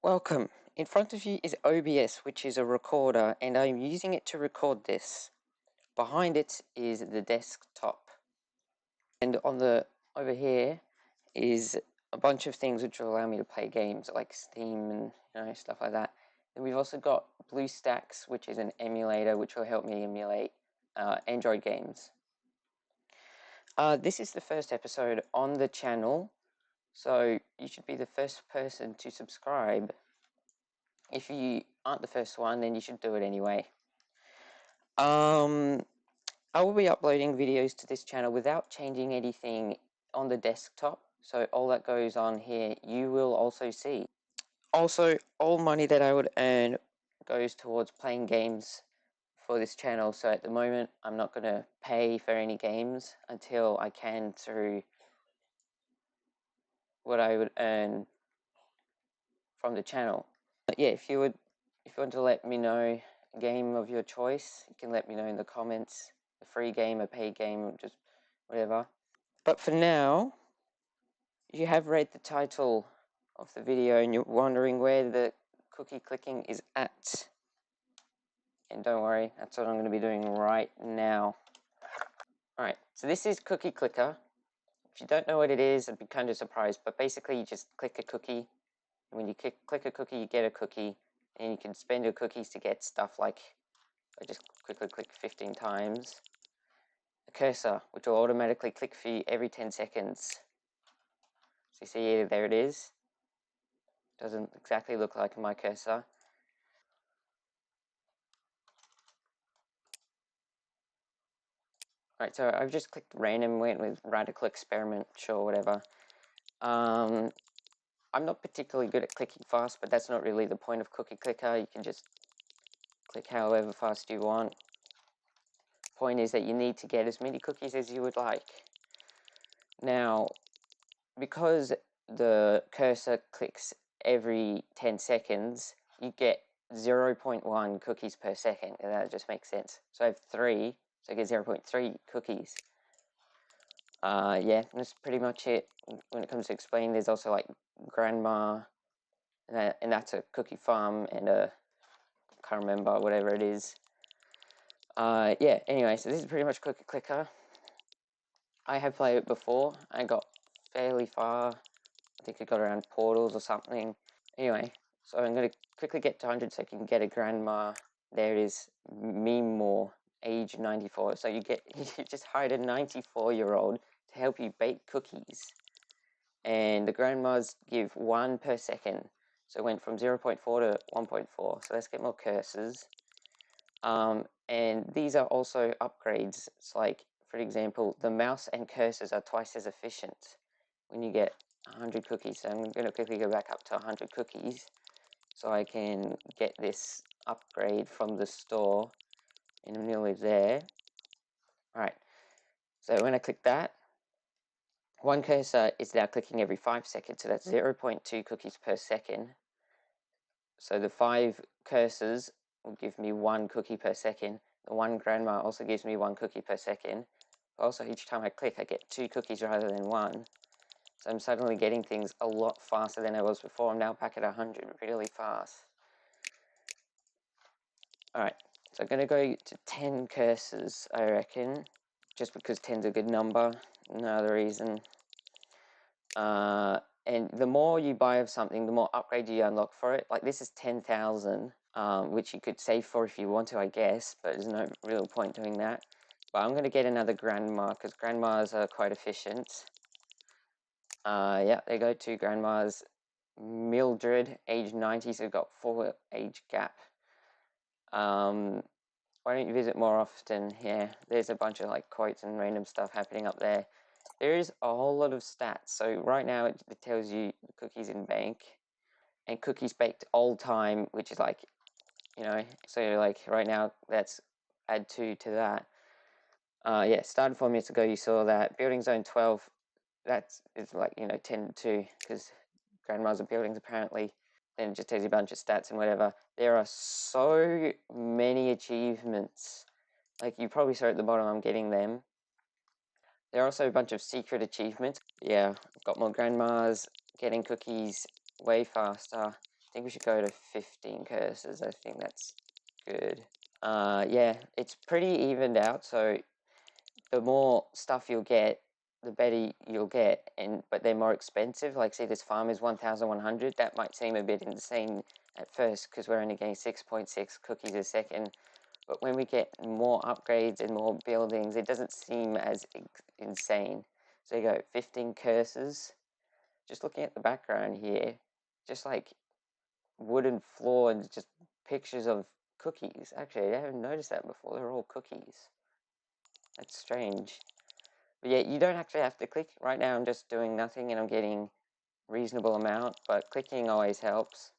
Welcome. In front of you is OBS, which is a recorder, and I'm using it to record this. Behind it is the desktop. And over here is a bunch of things which will allow me to play games like Steam and stuff like that. And we've also got BlueStacks, which is an emulator which will help me emulate Android games. This is the first episode on the channel, so you should be the first person to subscribe. If you aren't the first one, then you should do it anyway. I will be uploading videos to this channel without changing anything on the desktop, so all that goes on here you will also see. Also, all money that I would earn goes towards playing games for this channel, so at the moment I'm not going to pay for any games until I can through what I would earn from the channel. But yeah, if you want to let me know a game of your choice, you can let me know in the comments. A free game, a paid game, just whatever. But for now, you have read the title of the video and you're wondering where the cookie clicking is at. And don't worry, that's what I'm going to be doing right now. Alright, so this is Cookie Clicker. If you don't know what it is, I'd be kind of surprised, but basically you just click a cookie. And when you click a cookie, you get a cookie. And you can spend your cookies to get stuff like, I just quickly click 15 times. A cursor, which will automatically click for you every 10 seconds. So you see, there it is. Doesn't exactly look like my cursor. Right, so I've just clicked random, went with radical experiment, sure, whatever. I'm not particularly good at clicking fast, but that's not really the point of Cookie Clicker. You can just click however fast you want. Point is that you need to get as many cookies as you would like. Now, because the cursor clicks every 10 seconds, you get 0.1 cookies per second, and that just makes sense. So I have 3, so I get 0.3 cookies. Yeah, that's pretty much it. When it comes to explaining, there's also like grandma, and that's a cookie farm, and a, can't remember, whatever it is. Yeah, anyway, so this is pretty much Cookie Clicker. I have played it before. I got fairly far. I think I got around portals or something. Anyway, so I'm going to quickly get to 100 so I can get a grandma. There it is, meme more, age 94. So you just hired a 94-year-old to help you bake cookies. And the grandmas give 1 per second. So it went from 0.4 to 1.4. So let's get more cursors. And these are also upgrades. It's like, for example, the mouse and cursors are twice as efficient when you get 100 cookies. So I'm going to quickly go back up to 100 cookies so I can get this upgrade from the store, and I'm nearly there. Alright, so when I click that, one cursor is now clicking every 5 seconds, so that's 0.2 cookies per second. So the 5 cursors will give me 1 cookie per second. The one grandma also gives me 1 cookie per second. Also, each time I click, I get 2 cookies rather than 1. So I'm suddenly getting things a lot faster than I was before. I'm now back at 100 really fast. Alright, so I'm going to go to 10 cursors, I reckon. Just because 10's a good number, no other reason. And the more you buy of something, the more upgrade you unlock for it. Like this is 10,000, which you could save for if you want to, I guess, but there's no real point doing that. But I'm going to get another grandma, because grandmas are quite efficient. Yeah, there go 2 grandmas. Mildred, age 90, so we've got 4 age gap. Why don't you visit more often? Yeah, there's a bunch of like quotes and random stuff happening up there. There is a whole lot of stats. So right now it tells you cookies in bank and cookies baked all time, which is like, so like right now that's add 2 to that. Yeah, started 4 minutes ago, you saw that. Building zone 12, that's like, 10 to 2 because grandmas are buildings apparently. Then it just tells you a bunch of stats and whatever. There are so many achievements. Like you probably saw at the bottom, I'm getting them. There are also a bunch of secret achievements. Yeah, I've got more grandmas, getting cookies way faster. think we should go to 15 cursors. I think that's good. Yeah, it's pretty evened out, so the more stuff you'll get, the better you'll get, but they're more expensive. Like, see, this farm is 1,100. That might seem a bit insane at first because we're only getting 6.6 cookies a second. But when we get more upgrades and more buildings, it doesn't seem as insane. So you go 15 cursors. Just looking at the background here, just like wooden floor and just pictures of cookies. Actually, I haven't noticed that before. They're all cookies. That's strange. But yeah, you don't actually have to click. Right now I'm just doing nothing and I'm getting reasonable amount, but clicking always helps.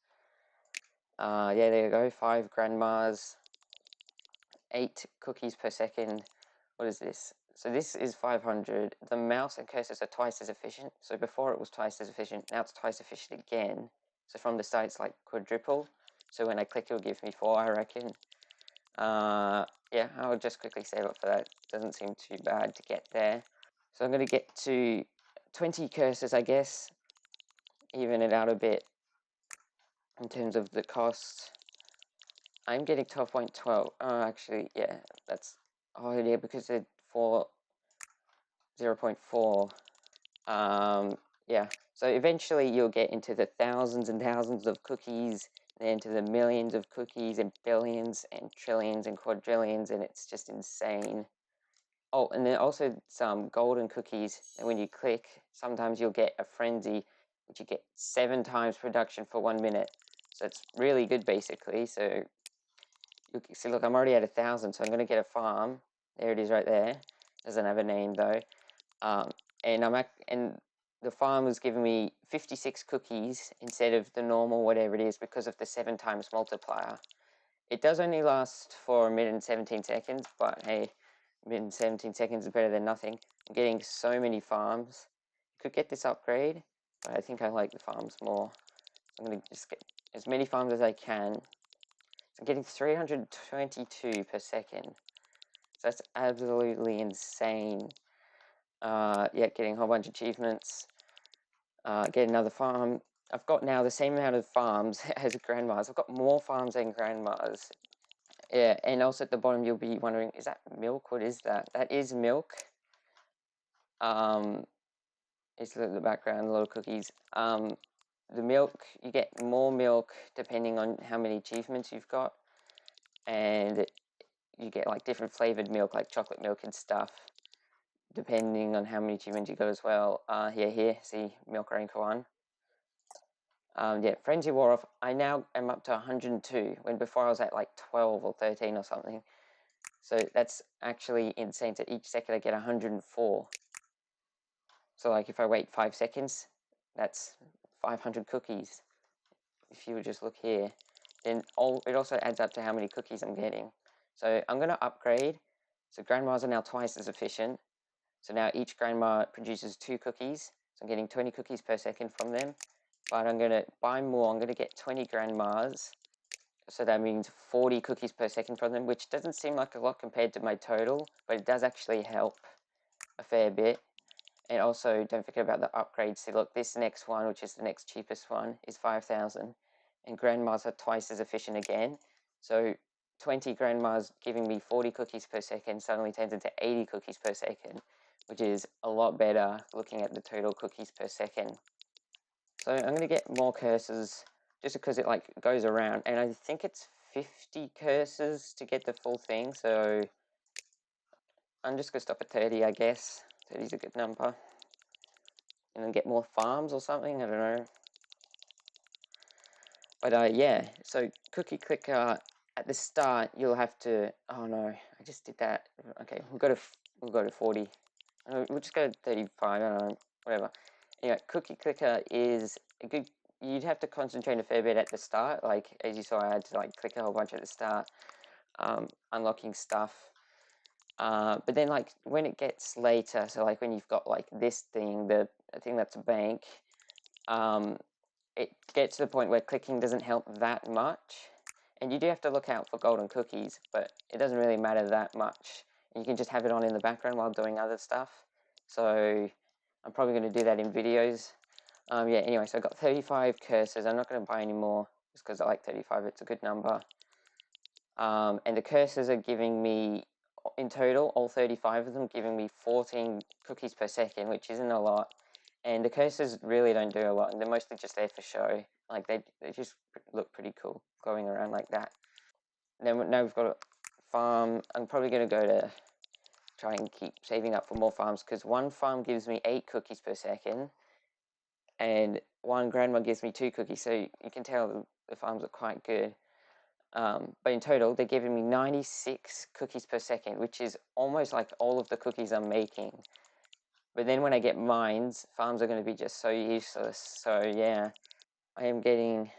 Yeah, there you go, 5 grandmas, 8 cookies per second. What is this? So this is 500. The mouse and cursors are twice as efficient. So before it was twice as efficient, now it's twice efficient again. So from the start it's like quadruple. So when I click it'll give me 4, I reckon. Yeah, I'll just quickly save up for that. Doesn't seem too bad to get there. So I'm going to get to 20 cursors, I guess. Even it out a bit in terms of the cost. I'm getting 12.12. Oh, actually, yeah, that's... Oh, yeah, because it's for 0.4. Yeah, so eventually you'll get into the thousands and thousands of cookies, and into the millions of cookies, and billions, and trillions, and quadrillions, and it's just insane. Oh, and then also some golden cookies, and when you click, sometimes you'll get a frenzy, which you get 7 times production for 1 minute. So it's really good, basically. So you see, look, I'm already at 1,000, so I'm going to get a farm. There it is right there. Doesn't have a name, though. And the farm was giving me 56 cookies instead of the normal whatever it is because of the 7 times multiplier. It does only last for 1 minute and 17 seconds, but hey, 1 minute and 17 seconds is better than nothing. I'm getting so many farms. Could get this upgrade, but I think I like the farms more. I'm going to just get as many farms as I can. So I'm getting 322 per second. So that's absolutely insane. Yeah, getting a whole bunch of achievements. Get another farm. I've got now the same amount of farms as grandmas. I've got more farms than grandmas. Yeah, and also at the bottom you'll be wondering, is that milk? What is that? That is milk. It's the background, a lot of cookies. The milk, you get more milk depending on how many achievements you've got. And you get like different flavored milk, like chocolate milk and stuff, depending on how many achievements you got as well. Here, see, milk rank 1. Yeah, frenzy wore off. I now am up to 102, when before I was at like 12 or 13 or something. So that's actually insane. So each second I get 104. So like if I wait 5 seconds, that's 500 cookies. If you would just look here, then it also adds up to how many cookies I'm getting. So I'm going to upgrade. So grandmas are now twice as efficient. So now each grandma produces 2 cookies. So I'm getting 20 cookies per second from them. But I'm going to buy more. I'm going to get 20 grandmas. So that means 40 cookies per second from them, which doesn't seem like a lot compared to my total, but it does actually help a fair bit. And also, don't forget about the upgrades. See, look, this next one, which is the next cheapest one, is 5,000. And grandmas are twice as efficient again. So 20 grandmas giving me 40 cookies per second suddenly turns into 80 cookies per second, which is a lot better looking at the total cookies per second. So I'm going to get more cursors just because it like goes around. And I think it's 50 cursors to get the full thing. So I'm just going to stop at 30, I guess. 30 is a good number. And then get more farms or something, I don't know. But yeah, so cookie clicker, at the start you'll have to, oh no, I just did that. Okay, we'll go to 40. We'll just go to 35, I don't know, whatever. Anyway, cookie clicker is a good, you'd have to concentrate a fair bit at the start. Like, as you saw, I had to like click a whole bunch at the start, unlocking stuff. But then like when it gets later, so like when you've got like this thing, I think that's a bank, it gets to the point where clicking doesn't help that much. And you do have to look out for golden cookies, but it doesn't really matter that much. You can just have it on in the background while doing other stuff. So I'm probably going to do that in videos. Yeah, anyway, so I got 35 cursors. I'm not going to buy any more. just because I like 35. It's a good number. And the curses are giving me, in total, all 35 of them, giving me 14 cookies per second, which isn't a lot. And the curses really don't do a lot, and they're mostly just there for show. Like, they just look pretty cool going around like that. Then now we've got a farm. I'm probably going to go to try and keep saving up for more farms, because one farm gives me 8 cookies per second, and one grandma gives me 2 cookies, so you can tell the farms are quite good. But in total, they're giving me 96 cookies per second, which is almost like all of the cookies I'm making. But then when I get mines, farms are going to be just so useless. So yeah, I am getting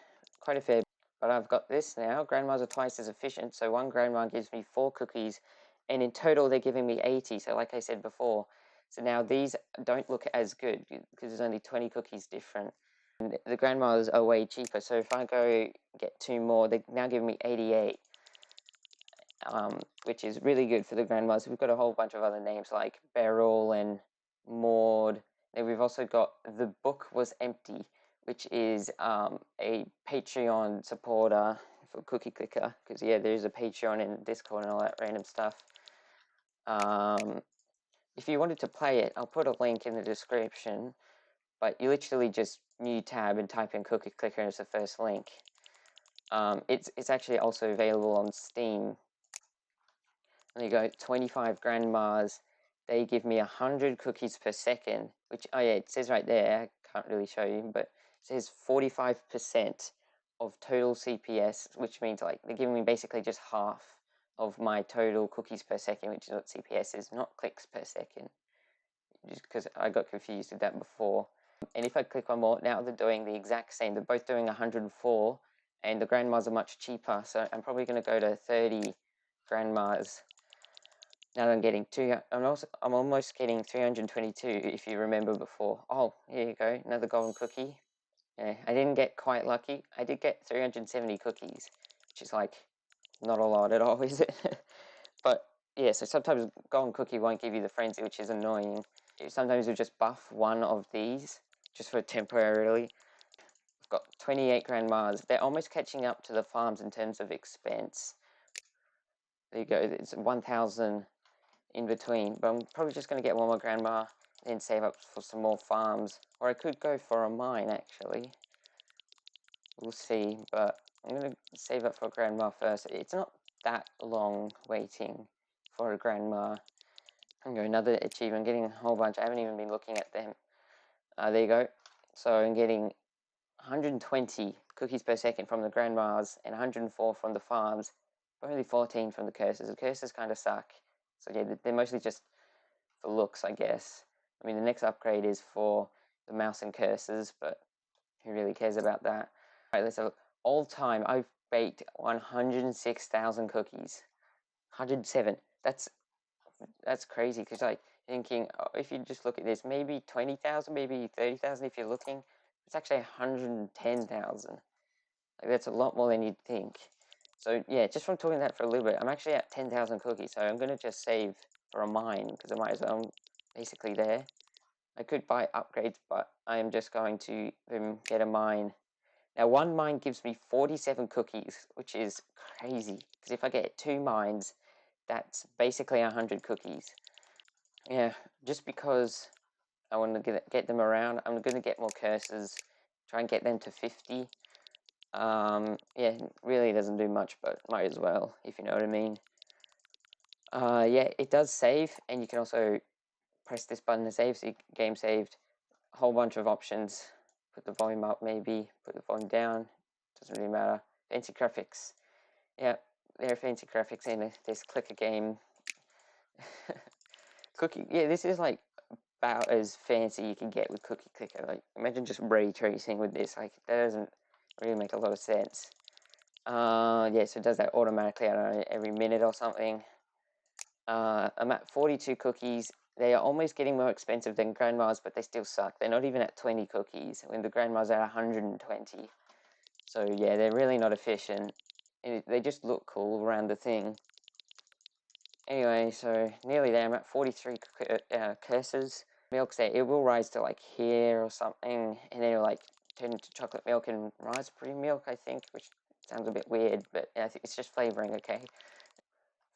quite a fair. But I've got this now. Grandmas are twice as efficient. So one grandma gives me 4 cookies, and in total they're giving me 80. So like I said before, so now these don't look as good because there's only 20 cookies different. And the grandmas are way cheaper. So if I go get 2 more, they're now giving me 88. Which is really good for the grandmas. We've got a whole bunch of other names like Beryl and Maud. And we've also got The Book Was Empty, which is a Patreon supporter for Cookie Clicker, because yeah, there's a Patreon and Discord and all that random stuff. If you wanted to play it, I'll put a link in the description, but you literally just new tab and type in Cookie Clicker as the first link. It's actually also available on Steam. There you go, 25 grandmas. They give me 100 cookies per second, which, oh yeah, it says right there, I can't really show you, but it says 45% of total CPS, which means like they're giving me basically just half of my total cookies per second, which is what CPS is, not clicks per second, just because I got confused with that before. And if I click on more, now they're doing the exact same. They're both doing 104, and the grandmas are much cheaper, so I'm probably going to go to 30 grandmas. Now I'm getting I'm almost getting 322, if you remember before. Oh, here you go, another golden cookie. Yeah, I didn't get quite lucky. I did get 370 cookies, which is like not a lot at all, is it? But yeah, so sometimes golden cookie won't give you the frenzy, which is annoying. Sometimes you'll just buff one of these just for temporarily. I've got 28 grandmas. They're almost catching up to the farms in terms of expense. There you go. It's 1,000 in between, but I'm probably just going to get one more grandma and save up for some more farms, or I could go for a mine actually. We'll see, but I'm going to save up for a grandma first. It's not that long waiting for a grandma. I'm going another achievement, getting a whole bunch. I haven't even been looking at them. There you go. So I'm getting 120 cookies per second from the grandmas and 104 from the farms, but only 14 from the curses. The curses kind of suck. So yeah, they're mostly just for looks, I guess. I mean, the next upgrade is for the mouse and curses, but who really cares about that? All right, let's have a look. All time, I've baked 106,000 cookies. 107. That's crazy, because like thinking, oh, if you just look at this, maybe 20,000, maybe 30,000 if you're looking. It's actually 110,000. Like, that's a lot more than you'd think. So yeah, just from talking that for a little bit, I'm actually at 10,000 cookies, so I'm going to just save for a mine, because I might as well. I'm basically there. I could buy upgrades, but I am just going to get a mine. Now, one mine gives me 47 cookies, which is crazy, because if I get 2 mines, that's basically 100 cookies. Yeah, just because I want to get them around, I'm going to get more curses, try and get them to 50. Yeah, really doesn't do much, but might as well, if you know what I mean. Yeah, it does save, and you can also press this button to save, so game saved. A whole bunch of options. Put the volume up, maybe. Put the volume down. Doesn't really matter. Fancy graphics. Yeah, there are fancy graphics in this clicker game. Cookie. Yeah, this is like about as fancy you can get with Cookie Clicker. Like, imagine just ray tracing with this. Like, that doesn't really make a lot of sense. Yeah, so it does that automatically, I don't know, every minute or something. I'm at 42 cookies. They are almost getting more expensive than grandmas, but they still suck. They're not even at 20 cookies when the grandmas are at 120. So yeah, they're really not efficient. They just look cool around the thing. Anyway, so nearly there. I'm at 43 curses. Milk say it will rise to like here or something, and then it'll like turn into chocolate milk and raspberry milk, I think, which sounds a bit weird, but I think it's just flavoring, okay?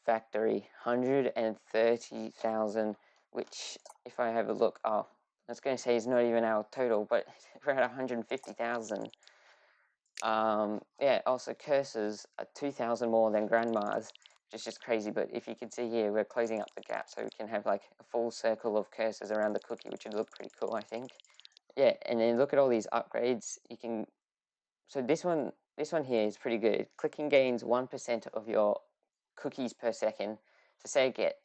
Factory, 130,000, which, if I have a look, oh, I was going to say is not even our total, but we're at 150,000. Yeah, also curses are 2,000 more than grandmas, which is just crazy, but if you can see here, we're closing up the gap, so we can have like a full circle of curses around the cookie, which would look pretty cool, I think. Yeah, and then look at all these upgrades. You can, so this one here is pretty good. Clicking gains 1% of your cookies per second. So say I get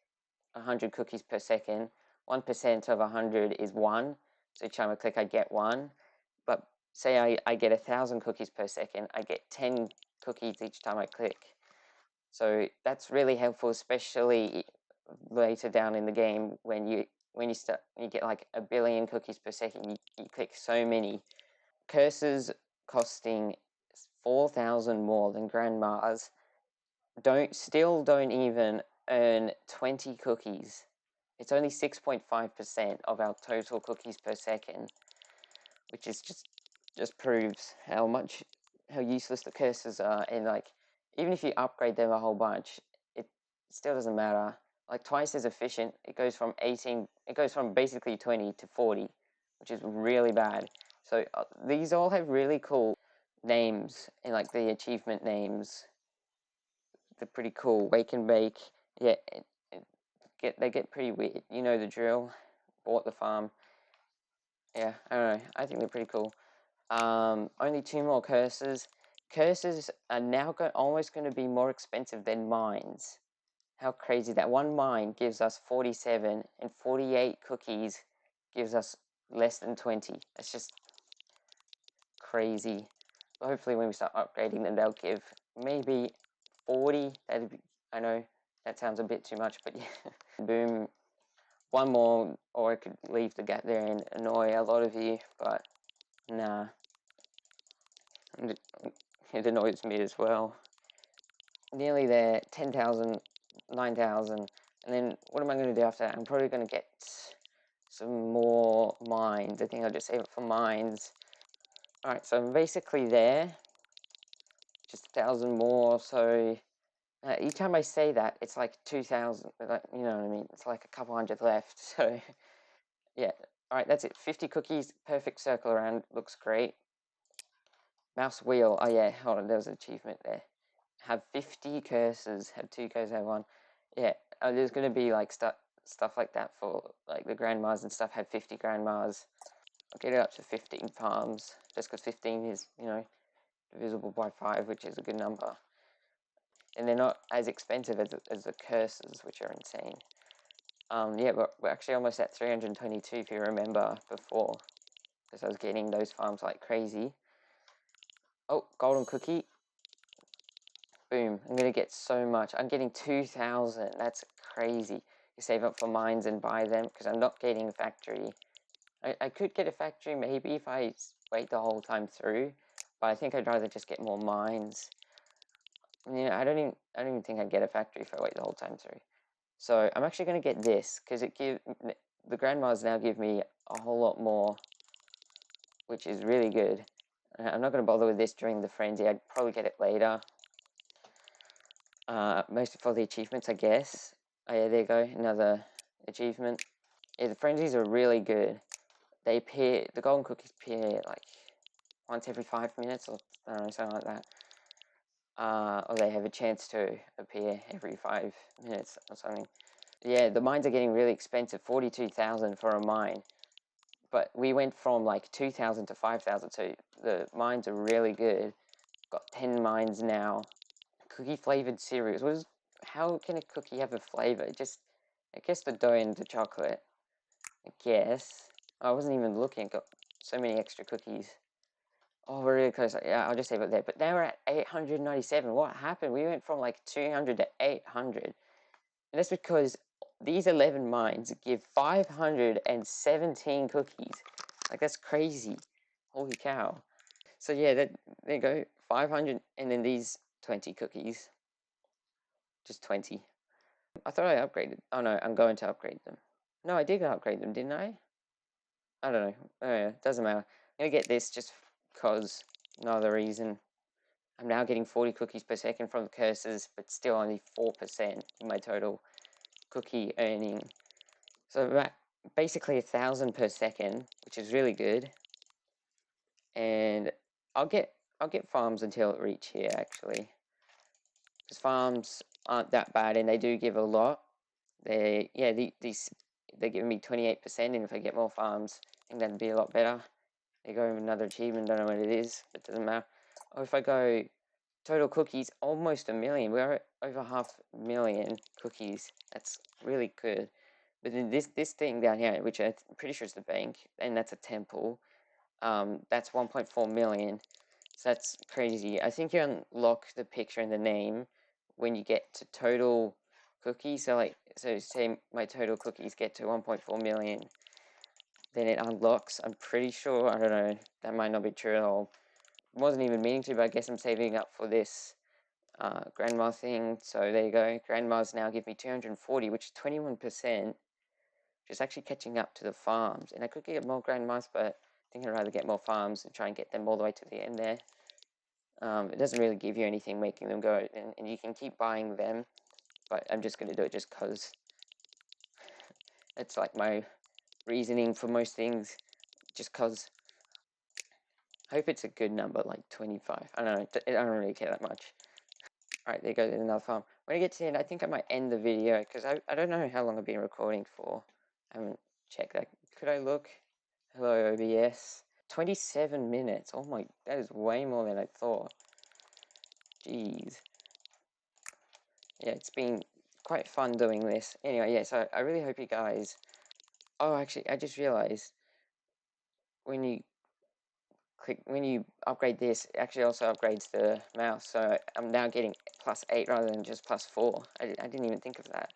100 cookies per second, 1% of 100 is 1. So each time I click, I get 1. But say I get 1,000 cookies per second, I get 10 cookies each time I click. So that's really helpful, especially later down in the game when you get like 1 billion cookies per second. You click so many. Curses costing 4,000 more than grandmas still don't even earn 20 cookies. It's only 6.5% of our total cookies per second, which is just proves how useless the curses are. And like, even if you upgrade them a whole bunch, it still doesn't matter. Like twice as efficient. It goes from basically 20 to 40, which is really bad. So these all have really cool names, and like the achievement names, they're pretty cool. Wake and bake, yeah, they get pretty weird. You know the drill. Bought the farm. Yeah, I don't know. I think they're pretty cool. Only 2 more curses. Curses are now almost going to be more expensive than mines. How crazy that one mine gives us 47 and 48 cookies gives us less than 20. That's just crazy. But hopefully when we start upgrading them, they'll give maybe 40. I know that sounds a bit too much, but yeah. Boom. One more, or I could leave the gap there and annoy a lot of you, but nah. It annoys me as well. Nearly there, 10,000, 9,000, and then what am I going to do after that? I'm probably going to get some more mines. I think I'll just save it for mines. Alright, so I'm basically there. Just 1,000 more, so each time I say that, it's like 2,000, like, you know what I mean? It's like a couple hundred left, so yeah. Alright, that's it. 50 cookies, perfect circle around, looks great. Mouse wheel, oh yeah, hold on, there was an achievement there. Have 50 curses, have 2 curses, have 1. Yeah, there's going to be like stuff like that for like the grandmas and stuff, have 50 grandmas. I'll get it up to 15 farms, just because 15 is, you know, divisible by 5, which is a good number. And they're not as expensive as the curses, which are insane. Yeah, but we're actually almost at 322 if you remember before, because I was getting those farms like crazy. Oh, golden cookie. Boom. I'm going to get so much. I'm getting 2,000. That's crazy. You save up for mines and buy them, because I'm not getting a factory. I could get a factory maybe if I wait the whole time through, but I think I'd rather just get more mines. You know, I don't even think I'd get a factory if I wait the whole time through. So I'm actually going to get this, because the grandmas now give me a whole lot more, which is really good. I'm not going to bother with this during the frenzy. I'd probably get it later. Mostly for the achievements, I guess. Oh yeah, there you go, another achievement. Yeah, the frenzies are really good. They appear, the golden cookies appear like once every 5 minutes, or I don't know, something like that. Or they have a chance to appear every 5 minutes or something. Yeah, the mines are getting really expensive, 42,000 for a mine. But we went from like 2,000 to 5,000, so the mines are really good. Got 10 mines now. Cookie flavored cereals. How can a cookie have a flavor? I guess the dough and the chocolate. I guess. I wasn't even looking. Got so many extra cookies. Oh, we're really close. Yeah, I'll just save it there. But now we're at 897. What happened? We went from like 200 to 800. And that's because these 11 mines give 517 cookies. Like, that's crazy. Holy cow. So yeah, there you go. 500, and then these 20 cookies. Just 20. I thought I upgraded. Oh no, I'm going to upgrade them. No, I did upgrade them, didn't I? I don't know. Oh yeah, doesn't matter. I'm gonna get this just because no other reason. I'm now getting 40 cookies per second from the curses, but still only 4% in my total cookie earning. So basically 1,000 per second, which is really good. And I'll get farms until it reach here actually, because farms aren't that bad and they do give a lot. They're giving me 28%, and if I get more farms, I think that'd be a lot better. They go another achievement, don't know what it is, but it doesn't matter. Or if I go total cookies, almost 1 million. We're at over 500,000 cookies. That's really good. But then this thing down here, which I'm pretty sure is the bank, and that's a temple, that's 1.4 million. So that's crazy. I think you unlock the picture and the name when you get to total cookies. So say my total cookies get to 1.4 million, then it unlocks. I'm pretty sure. I don't know. That might not be true at all. Wasn't even meaning to, but I guess I'm saving up for this grandma thing. So there you go. Grandmas now give me 240, which is 21%, which is actually catching up to the farms. And I could get more grandmas, but I think I'd rather get more farms and try and get them all the way to the end there. It doesn't really give you anything making them go, and you can keep buying them, but I'm just going to do it just because it's like my reasoning for most things, just because. I hope it's a good number, like 25. I don't know, I don't really care that much. Alright, there goes another farm. When I get to the end, I think I might end the video, because I don't know how long I've been recording for. I haven't checked that. Could I look? Hello, OBS. 27 minutes. Oh my, that is way more than I thought. Jeez. Yeah, it's been quite fun doing this. Anyway, yeah, so I really hope you guys... Oh, actually, I just realized when you upgrade this, it actually also upgrades the mouse. So I'm now getting +8 rather than just +4. I didn't even think of that.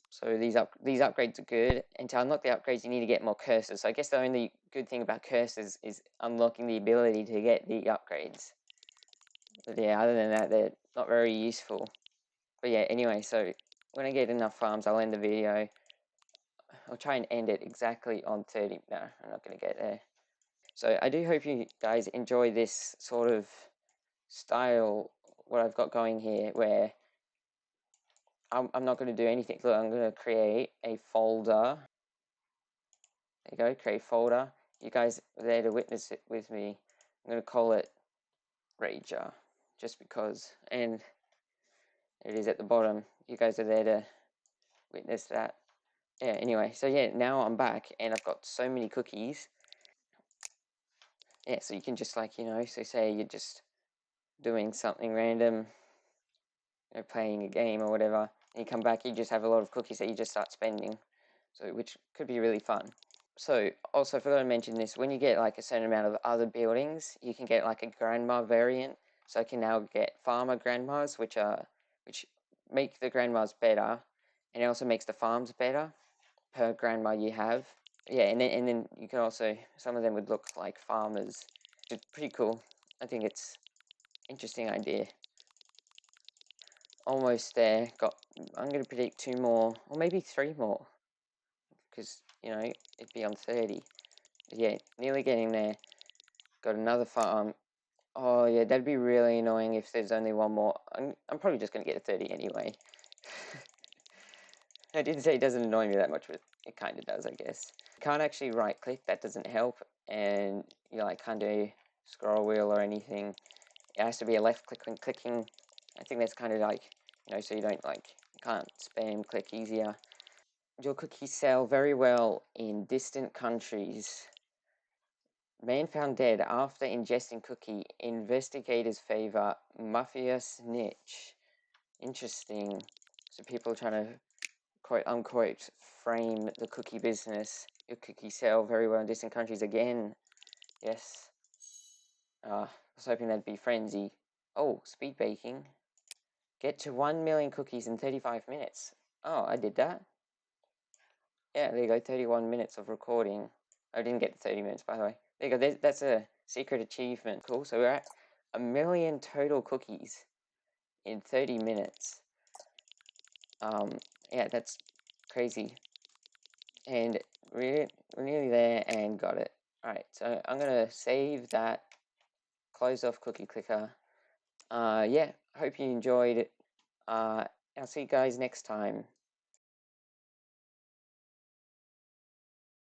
So these upgrades are good. And to unlock the upgrades, you need to get more curses. So I guess the only good thing about curses is unlocking the ability to get the upgrades. But yeah, other than that, they're not very useful. But yeah, anyway, so when I get enough farms, I'll end the video. I'll try and end it exactly on 30. No, I'm not going to get there. So I do hope you guys enjoy this sort of style, what I've got going here, where I'm not going to do anything. Look, I'm going to create a folder. There you go, create folder. You guys are there to witness it with me. I'm going to call it Rager, just because. And it is at the bottom. You guys are there to witness that. Yeah, anyway, so yeah, now I'm back, and I've got so many cookies. Yeah, so you can just, like, so say you're just doing something random, playing a game or whatever, and you come back, you just have a lot of cookies that you just start spending, so which could be really fun. So also, I forgot to mention this, when you get like a certain amount of other buildings, you can get like a grandma variant. So I can now get farmer grandmas, which make the grandmas better, and it also makes the farms better per grandma you have. Yeah, and then you can also, some of them would look like farmers. It's pretty cool. I think it's interesting idea. Almost there. I'm going to predict 2 more, or maybe 3 more, because, it'd be on 30. Yeah, nearly getting there. Got another farm. Oh, yeah, that'd be really annoying if there's only 1 more. I'm probably just going to get to 30 anyway. I didn't say it doesn't annoy me that much, but it kind of does, I guess. Can't actually right-click, that doesn't help, and can't do scroll wheel or anything. It has to be a left click when clicking. I think that's kind of like, so you don't can't spam click easier. Your cookies sell very well in distant countries. Man found dead after ingesting cookie. Investigators favor mafia snitch. Interesting. So people are trying to quote unquote frame the cookie business. Your cookies sell very well in distant countries again. Yes. I was hoping that'd be frenzy. Oh, speed baking. Get to 1 million cookies in 35 minutes. Oh, I did that. Yeah, there you go, 31 minutes of recording. I didn't get 30 minutes, by the way. There you go, that's a secret achievement. Cool, so we're at 1 million total cookies in 30 minutes. Yeah, that's crazy. And we're nearly there and got it. Alright, so I'm going to save that closed off Cookie Clicker. Yeah, hope you enjoyed it. I'll see you guys next time.